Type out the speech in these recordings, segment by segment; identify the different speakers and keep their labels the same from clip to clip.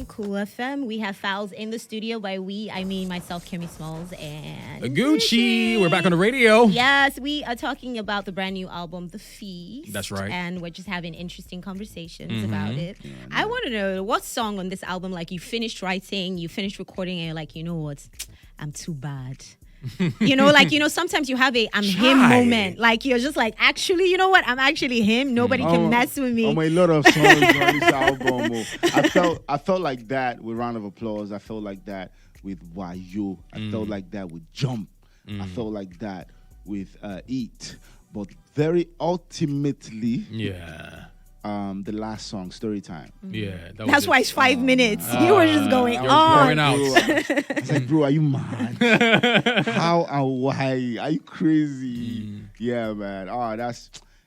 Speaker 1: 101.9 Cool FM. We have Falz in the studio. By we, I mean myself, Kemismallz, and
Speaker 2: Gucci. We're back on the radio.
Speaker 1: Yes, we are talking about the brand new album, The Feast.
Speaker 2: That's right.
Speaker 1: And we're just having interesting conversations about it. Yeah, I want to know what song on this album, like you finished writing, you finished recording, and you're like, you know what? I'm too bad. Sometimes you have a I'm him moment. Like you're just like, actually, you know what? I'm actually him. Nobody can mess with me.
Speaker 3: A lot of songs on this album. I felt like that with Round of Applause. I felt like that with Wayo. I felt like that with Jump. I felt like that with Eat. But very ultimately, the last song, Storytime.
Speaker 2: Yeah,
Speaker 1: that's why it's 5 minutes. You were just going on.
Speaker 3: I was like, bro, are you mad? How and why? Are you crazy? Yeah, man.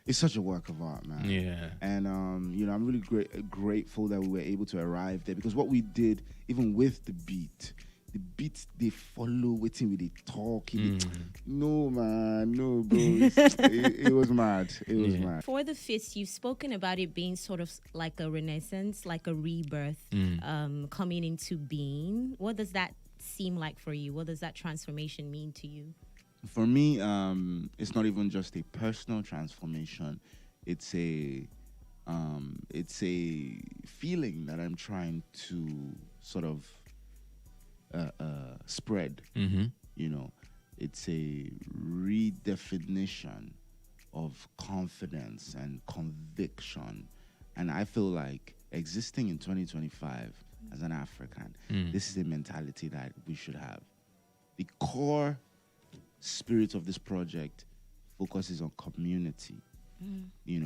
Speaker 3: It's such a work of art, man.
Speaker 2: Yeah.
Speaker 3: And I'm really grateful that we were able to arrive there, because what we did, even with the beats they follow waiting with the talk. No, man, no, bro. It was mad. It was mad.
Speaker 1: For The Feast, you've spoken about it being sort of like a renaissance, like a rebirth, coming into being. What does that seem like for you? What does that transformation mean to you?
Speaker 3: For me, it's not even just a personal transformation. It's a feeling that I'm trying to sort of spread. It's a redefinition of confidence and conviction, and I feel like existing in 2025 as an African, this is a mentality that we should have. The core spirit of this project focuses on community.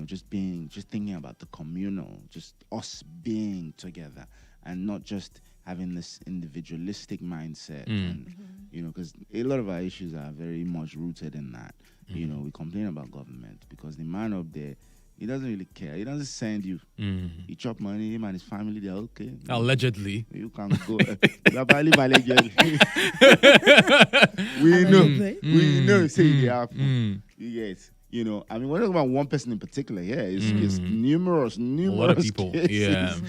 Speaker 3: Just thinking about the communal, just us being together, and not just having this individualistic mindset. And, because a lot of our issues are very much rooted in that. We complain about government because the man up there, he doesn't really care. He doesn't send you. He chop money, him and his family, they're okay.
Speaker 2: Allegedly.
Speaker 3: You can go. Allegedly. We know, say they happen. Yes. We're talking about one person in particular here. It's numerous
Speaker 2: a lot of people.
Speaker 3: Cases.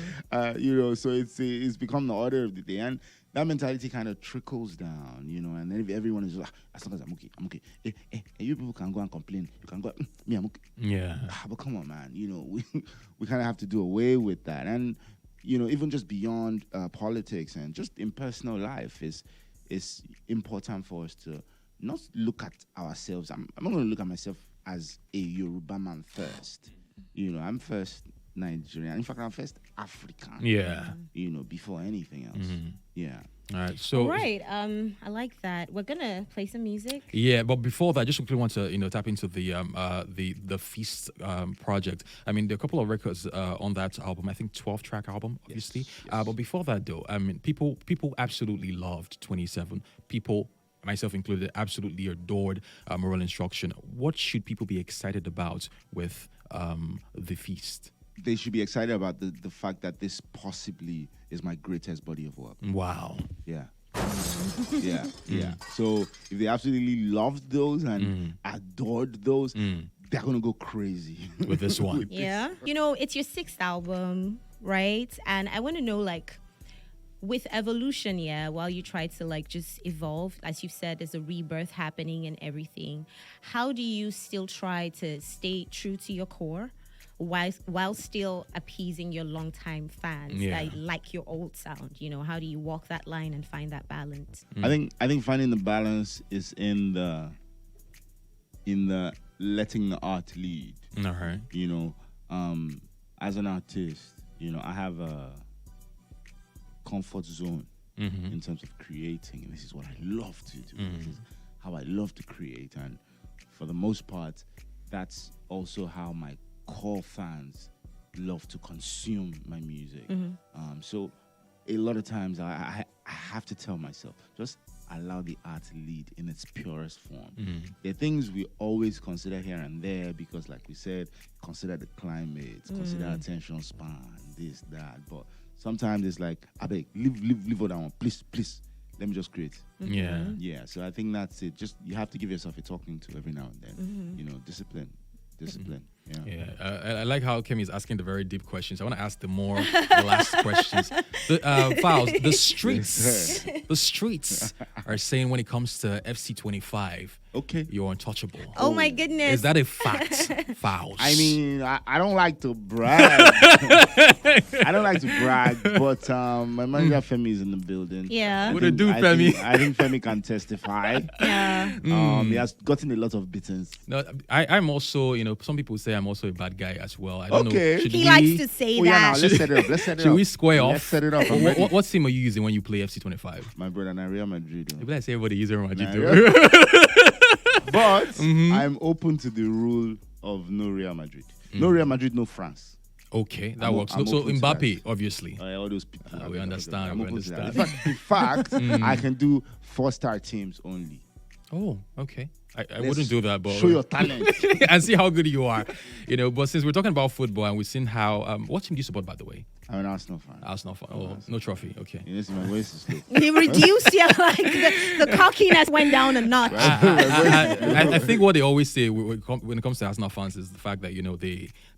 Speaker 3: So it's become the order of the day, and that mentality kind of trickles down, and then if everyone is as long as I'm okay. And you people can go and complain. You can go, me, I'm okay.
Speaker 2: Yeah.
Speaker 3: But come on, man. We kind of have to do away with that, and even just beyond politics and just in personal life is important for us to not look at ourselves. I'm not going to look at myself as a Yoruba man first. I'm first Nigerian. In fact, I'm first African.
Speaker 2: Yeah.
Speaker 3: Before anything else. Yeah.
Speaker 2: All right. So.
Speaker 1: Right. I like that. We're gonna play some music.
Speaker 2: Yeah, but before that, I just quickly want to tap into the Feast project. I mean, there are a couple of records on that album. I think 12-track album, obviously. Yes. But before that, though, I mean, people absolutely loved 27. People, myself included, absolutely adored Moral Instruction. What should people be excited about with The Feast?
Speaker 3: They should be excited about the fact that this possibly is my greatest body of work.
Speaker 2: Wow.
Speaker 3: Yeah. Yeah. So if they absolutely loved those and adored those, they're going to go crazy
Speaker 2: with this one.
Speaker 1: Yeah. It's your 6th album, right? And I want to know, with evolution, while you try to just evolve, as you've said, there's a rebirth happening and everything. How do you still try to stay true to your core while still appeasing your longtime fans that like your old sound? How do you walk that line and find that balance?
Speaker 3: I think finding the balance is in the letting the art lead.
Speaker 2: All right.
Speaker 3: As an artist, I have a comfort zone in terms of creating, and this is what I love to do. This is how I love to create, and for the most part, that's also how my core fans love to consume my music. So a lot of times I have to tell myself, just allow the art to lead in its purest form. There are things we always consider here and there because, like we said, consider the climate, consider attention span, this, that, but sometimes it's like, I beg, leave all that one, please, let me just create.
Speaker 2: Yeah.
Speaker 3: So I think that's it. Just, you have to give yourself a talking to every now and then. Discipline discipline.
Speaker 2: Yeah, I like how Kemi is asking the very deep questions. I want to ask the last questions. Falz, the streets are saying when it comes to FC25,
Speaker 3: Okay.
Speaker 2: you're untouchable.
Speaker 1: Oh my goodness.
Speaker 2: Is that a fact, Falz?
Speaker 3: I mean, I don't like to brag. But my manager Femi is in the building.
Speaker 1: Yeah.
Speaker 2: What it do, Femi?
Speaker 3: I think Femi can testify.
Speaker 1: Yeah.
Speaker 3: He has gotten a lot of beatings.
Speaker 2: No, I'm also, some people say I'm also a bad guy as well. I don't
Speaker 3: Okay.
Speaker 2: know. Should
Speaker 1: He
Speaker 2: we,
Speaker 1: likes to say
Speaker 3: Oh, yeah, now
Speaker 1: that.
Speaker 3: let's set it up. Let's set it
Speaker 2: should
Speaker 3: up.
Speaker 2: we square off?
Speaker 3: Let's set it up. I'm
Speaker 2: What,
Speaker 3: ready.
Speaker 2: what team are you using when you play FC25?
Speaker 3: My brother, Real Madrid.
Speaker 2: Maybe I say everybody uses Real Madrid.
Speaker 3: Nah,
Speaker 2: though.
Speaker 3: But I'm open to the rule of no Real Madrid. No Real Madrid, no France.
Speaker 2: Okay, that
Speaker 3: I'm-
Speaker 2: works.
Speaker 3: I'm
Speaker 2: so
Speaker 3: open to
Speaker 2: Mbappe,
Speaker 3: that.
Speaker 2: obviously.
Speaker 3: All those people.
Speaker 2: We understand,
Speaker 3: I'm
Speaker 2: we
Speaker 3: open to that.
Speaker 2: understand.
Speaker 3: In fact, I can do 4-star teams only.
Speaker 2: Oh, okay. I
Speaker 3: Let's
Speaker 2: wouldn't do that, but
Speaker 3: show your talent.
Speaker 2: and see how good you are. But since we're talking about football and we've seen how what team do you support, by the way?
Speaker 3: I'm an Arsenal fan.
Speaker 2: Arsenal fan. Oh, no trophy. Okay.
Speaker 3: You know, see, my waist is slow.
Speaker 1: He reduced your the cockiness went down a notch.
Speaker 2: I think what they always say when it comes to Arsenal fans is the fact that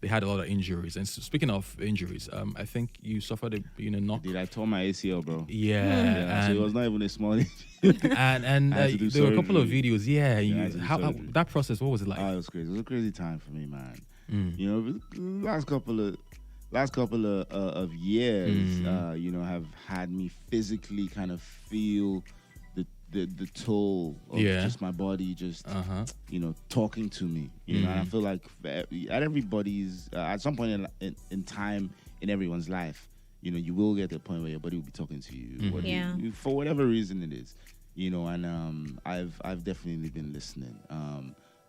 Speaker 2: they had a lot of injuries. And so speaking of injuries, I think you suffered a knock.
Speaker 3: Did I tore my ACL, bro?
Speaker 2: Yeah,
Speaker 3: So it
Speaker 2: and
Speaker 3: was not even a small injury.
Speaker 2: and
Speaker 3: I had to do
Speaker 2: there were a couple of
Speaker 3: surgery.
Speaker 2: videos. Yeah,
Speaker 3: I had to do
Speaker 2: how
Speaker 3: surgery.
Speaker 2: that process? What was it like?
Speaker 3: Oh, it was crazy. It was a crazy time for me, man. You know, last couple of years, have had me physically kind of feel the toll of just my body just talking to me. You know, and I feel like at everybody's at some point in time in everyone's life, you will get to a point where your body will be talking to you, for whatever reason it is. And I've definitely been listening.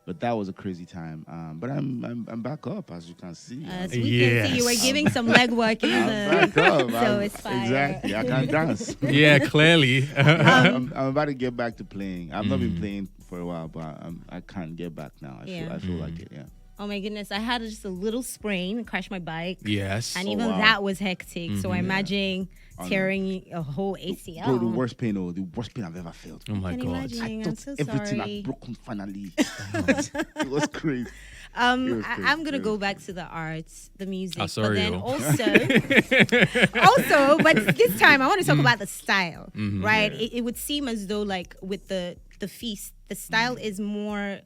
Speaker 3: But that was a crazy time. But I'm back up, as you can see.
Speaker 1: As we can see, you were giving some leg work in
Speaker 3: I'm back up.
Speaker 1: so it's fine.
Speaker 3: Exactly. I can dance.
Speaker 2: Yeah, clearly.
Speaker 3: I'm about to get back to playing. I've not been playing for a while, but I can't get back now. I feel like it. Yeah.
Speaker 1: Oh my goodness, I had just a little sprain, crashed my bike.
Speaker 2: Yes.
Speaker 1: And even
Speaker 3: wow.
Speaker 1: that was hectic. So I imagine tearing a whole ACL.
Speaker 3: Bro, the worst pain I've ever felt.
Speaker 2: Oh my
Speaker 1: I can
Speaker 2: God.
Speaker 1: imagine.
Speaker 3: I
Speaker 1: I'm
Speaker 3: thought
Speaker 1: so
Speaker 3: everything
Speaker 1: sorry.
Speaker 3: had broken finally. It was crazy.
Speaker 1: I'm
Speaker 3: crazy.
Speaker 1: gonna go back to the arts, the music,
Speaker 2: sorry,
Speaker 1: but then
Speaker 2: yo.
Speaker 1: also, but this time I want to talk about the style, right?
Speaker 3: Yeah.
Speaker 1: It would seem as though like with the feast, the style is more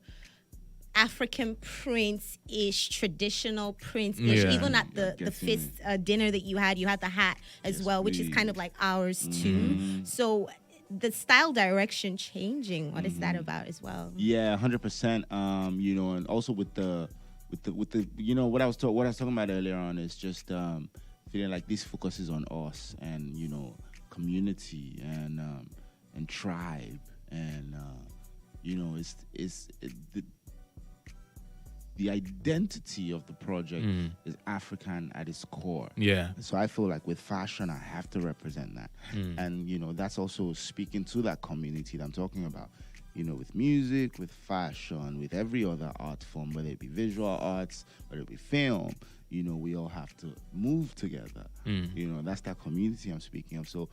Speaker 1: African Prince-ish, traditional Prince-ish.
Speaker 2: Yeah.
Speaker 1: Even at the
Speaker 3: Getting
Speaker 1: feast dinner that you had the hat as
Speaker 3: Yes,
Speaker 1: well, which is kind of like ours too. So the style direction changing. What is that about as well?
Speaker 3: Yeah, 100%. And also with the what I was talking about earlier on is just feeling like this focuses on us and community and tribe and the identity of the project is African at its core.
Speaker 2: Yeah.
Speaker 3: So I feel like with fashion, I have to represent that. And, that's also speaking to that community that I'm talking about. With music, with fashion, with every other art form, whether it be visual arts, whether it be film, we all have to move together. That's that community I'm speaking of. So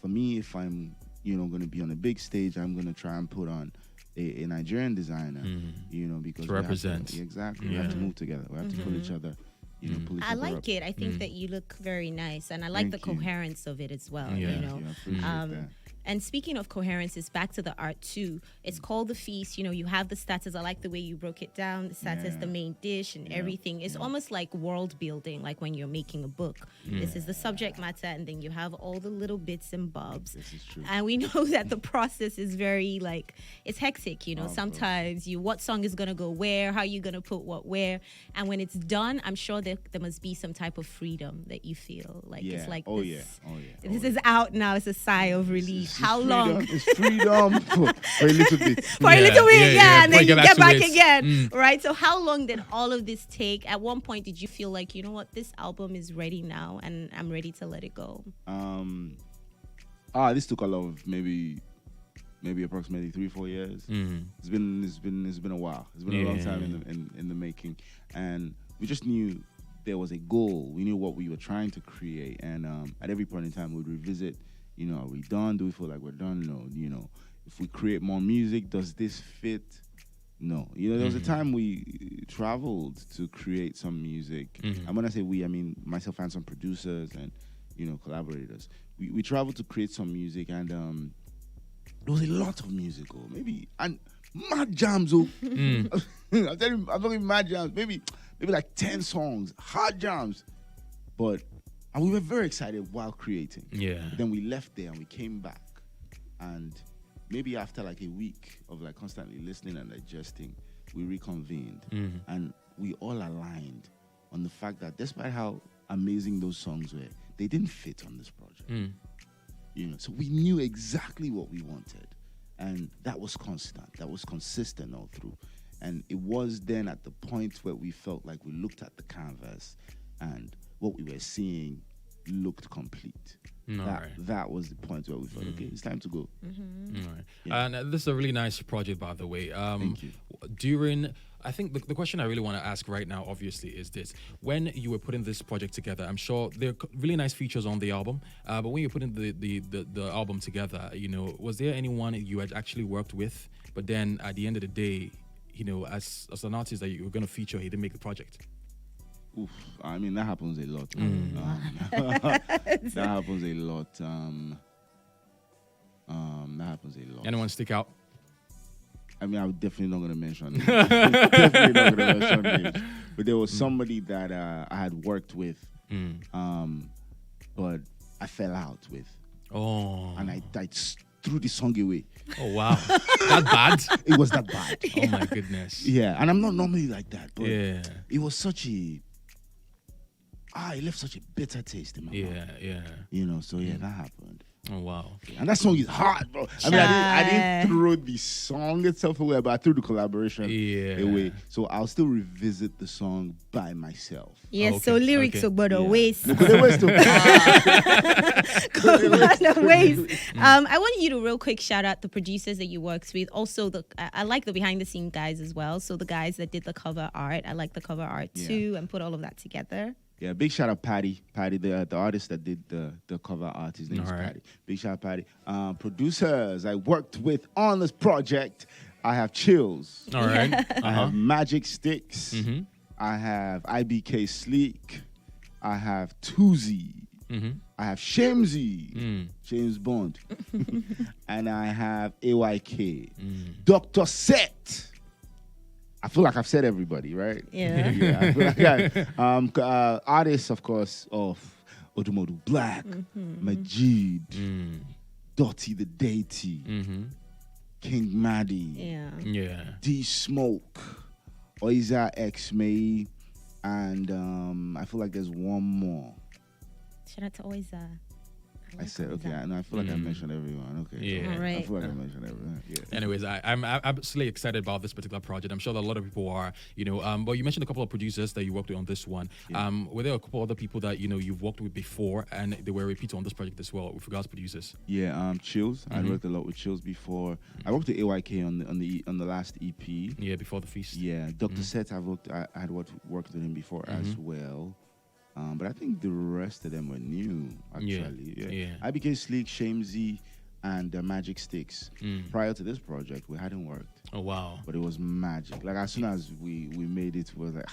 Speaker 3: for me, if I'm, going to be on a big stage, I'm going to try and put on a Nigerian designer, because
Speaker 2: To represent.
Speaker 3: We have to move together. We have to pull each other, pull each
Speaker 1: I
Speaker 3: other
Speaker 1: like
Speaker 3: up.
Speaker 1: it. I think that you look very nice, and I like
Speaker 3: Thank
Speaker 1: the
Speaker 3: you.
Speaker 1: coherence of it as well.
Speaker 2: Yeah.
Speaker 3: Yeah, I appreciate that.
Speaker 1: And speaking of coherence, it's back to the art too. It's called the feast. You have the starters. I like the way you broke it down. The starters,
Speaker 3: Yeah.
Speaker 1: the main dish, and everything. It's almost like world building, like when you're making a book. This is the subject matter, and then you have all the little bits and bobs.
Speaker 3: This is true.
Speaker 1: And we know that the process is very it's hectic.
Speaker 3: course.
Speaker 1: Sometimes what song is gonna go where, how you gonna put what where, and when it's done, I'm sure there must be some type of freedom that you feel like
Speaker 3: Yeah.
Speaker 1: it's like
Speaker 3: Oh,
Speaker 1: this.
Speaker 3: yeah. Oh, yeah.
Speaker 1: This is out now. It's a sigh of relief. How long?
Speaker 3: It's freedom for a little bit.
Speaker 1: For a little bit, and then you
Speaker 2: Before
Speaker 1: get back
Speaker 2: to it.
Speaker 1: again, right? So how long did all of this take? At one point, did you feel like, this album is ready now, and I'm ready to let it go?
Speaker 3: This took a lot of maybe approximately 3-4 years. It's been a while. It's been a long time in the making, and we just knew there was a goal. We knew what we were trying to create, and at every point in time, we'd revisit. Are we done? Do we feel like we're done? No. If we create more music, does this fit No. There was a time we traveled to create some music. And when I say we, I mean myself and some producers and, collaborators. We traveled to create some music, and there was a lot of music, and mad jams. I'm telling you, I'm talking mad jams. Maybe like 10 songs, hard jams. And we were very excited while creating.
Speaker 2: Yeah.
Speaker 3: But then we left there and we came back, and maybe after like a week of like constantly listening and digesting, we reconvened, and we all aligned on the fact that despite how amazing those songs were, they didn't fit on this project. So we knew exactly what we wanted, and that was constant, that was consistent all through. And it was then at the point where we felt like we looked at the canvas and what we were seeing looked complete. That was the point where we thought, okay, it's time to go.
Speaker 2: All right. Yeah. And this is a really nice project, by the way.
Speaker 3: Thank
Speaker 2: you. I think the question I really want to ask right now, obviously, is this. When you were putting this project together, I'm sure there are really nice features on the album, but when you're putting the album together, was there anyone you had actually worked with, but then at the end of the day, as an artist that you were going to feature, he didn't make the project?
Speaker 3: Oof, I mean, that happens a lot. That happens a lot. That happens a lot.
Speaker 2: Anyone stick out?
Speaker 3: I mean, I'm definitely not going to mention names. Definitely not going to mention names. But there was somebody that I had worked with, but I fell out with.
Speaker 2: Oh.
Speaker 3: And I threw the song away.
Speaker 2: Oh, wow. That bad?
Speaker 3: It was that bad.
Speaker 2: Oh, my goodness.
Speaker 3: Yeah, and I'm not normally like that, but
Speaker 2: yeah,
Speaker 3: it was such a... it left such a bitter taste in my mouth.
Speaker 2: Yeah.
Speaker 3: So yeah, that happened.
Speaker 2: Oh, wow.
Speaker 3: And that song is hard, bro. I mean, I didn't throw the song itself away, but I threw the collaboration away. So I'll still revisit the song by myself.
Speaker 1: Yes,
Speaker 2: Okay,
Speaker 1: so lyrics are but a waste.
Speaker 3: No, but waste of
Speaker 1: I want you to real quick shout out the producers that you worked with. Also, I like the behind the scene guys as well. So the guys that did the cover art, I like the cover art too, and put all of that together.
Speaker 3: Yeah, big shout out Patty, the artist that did the cover art. His name is Patty. Big shout out Patty. Producers I worked with on this project, I have Chills.
Speaker 2: All right.
Speaker 3: I have Magic Sticks.
Speaker 2: Mm-hmm.
Speaker 3: I have IBK Sleek. I have Tuzi.
Speaker 2: Mm-hmm.
Speaker 3: I have Shamesy, James Bond. And I have AYK. Dr. Set. I feel like I've said everybody, right?
Speaker 1: Yeah.
Speaker 3: I feel like artists, of course, of Odumodu Black, Majid, Dotty the Deity, King Maddie, D Smoke, Oiza X May, and I feel like there's one more.
Speaker 1: Shout out to Oiza.
Speaker 3: I said, okay, I feel like I mentioned everyone. Okay.
Speaker 2: Yeah.
Speaker 1: All right.
Speaker 3: I feel like I mentioned everyone. Yeah.
Speaker 2: Anyways, I'm absolutely excited about this particular project. I'm sure that a lot of people are, but you mentioned a couple of producers that you worked with on this one.
Speaker 3: Yeah.
Speaker 2: Were there a couple other people that, you've worked with before and they were repeated on this project as well with regards to producers?
Speaker 3: Yeah, Chills. I worked a lot with Chills before. I worked with AYK on the last EP.
Speaker 2: Yeah, before the feast.
Speaker 3: Yeah, Dr. Set, I had worked with him before as well. But I think the rest of them were new, actually. Yeah. IBK Sleek, Shamesy, and Magic Sticks. Prior to this project, we hadn't worked.
Speaker 2: Oh, wow.
Speaker 3: But it was magic. Like, as soon as we made it, we was like,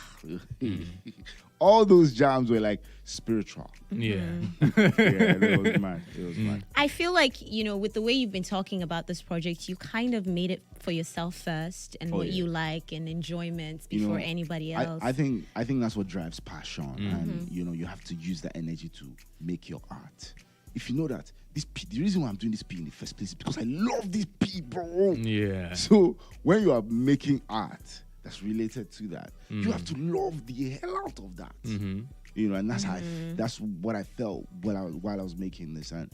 Speaker 3: all those jams were like spiritual.
Speaker 2: Yeah.
Speaker 3: It was mad. It was mad.
Speaker 1: I feel like, with the way you've been talking about this project, you kind of made it for yourself first and what you like and enjoyment before anybody else.
Speaker 3: I think that's what drives passion. And, you have to use that energy to make your art. If you know that, the reason why I'm doing this P in the first place is because I love this P, bro.
Speaker 2: Yeah.
Speaker 3: So when you are making art that's related to that, you have to love the hell out of that. And that's how that's what I felt while I was making this, and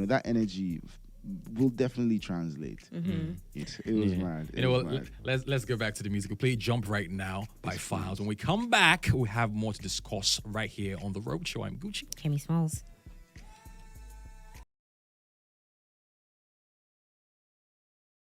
Speaker 3: that energy will definitely translate. It was mad.
Speaker 2: Let's go back to the music. We'll play Jump right now by Falz. When we come back, we have more to discuss right here on The Road Show. I'm Gucci.
Speaker 1: Kemismallz.